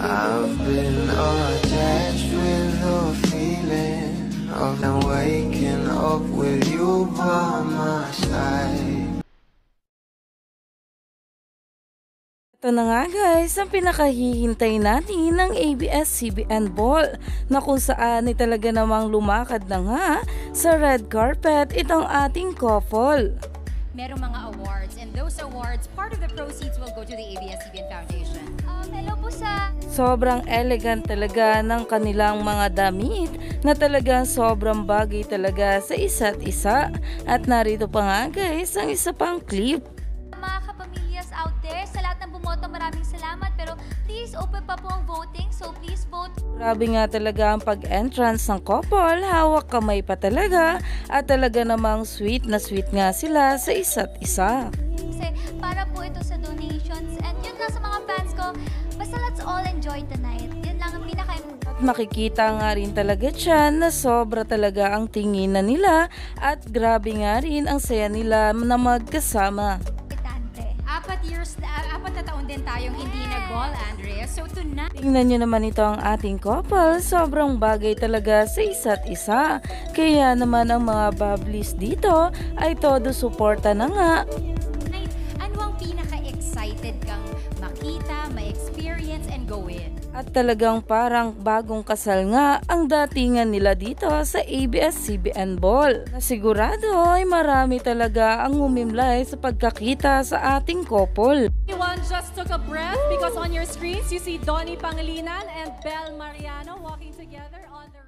I've been attached with the feeling of now waking up with you by my side. Ito na nga guys, ang pinakahihintay natin ng ABS-CBN Ball na kung saan ay talaga namang lumakad na nga sa red carpet itong ating couple. Merong mga awards, and those awards, part of the proceeds will go to the ABS-CBN Foundation. Hello po sa... Sobrang elegant talaga ng kanilang mga damit na talagang sobrang bagay talaga sa isa't isa. At narito pa nga guys ang isa pang clip. Mga kapamilyas out there, sa lahat ng bumoto, maraming salamat. Pero please, open pa po ang voting. So please vote. Grabe nga talaga ang pag-entrance ng couple, hawak kamay pa talaga. At talaga namang sweet na sweet nga sila sa isa't isa. Kasi para po ito sa donations. And yun nga sa mga fans ko, basta let's all enjoy tonight. Yun lang ang pinaka-importante. At makikita nga rin talaga dyan na sobra talaga ang tingin na nila. At grabe nga rin ang saya nila na magkasama. Apat na taon din tayong hindi nag-ball, Andrea. So tonight... Tingnan nyo naman ito ang ating couple, sobrang bagay talaga sa isa't isa. Kaya naman ang mga bubblies dito ay todo suporta na nga. Ano ang pinaka-excited kang makita, ma-experience, and go in? At talagang parang bagong kasal nga ang datingan nila dito sa ABS-CBN Ball. Na sigurado ay marami talaga ang umimlay sa pagkakita sa ating couple. Everyone just took a breath because on your screens you see Donnie Pangilinan and Belle Mariano walking together on the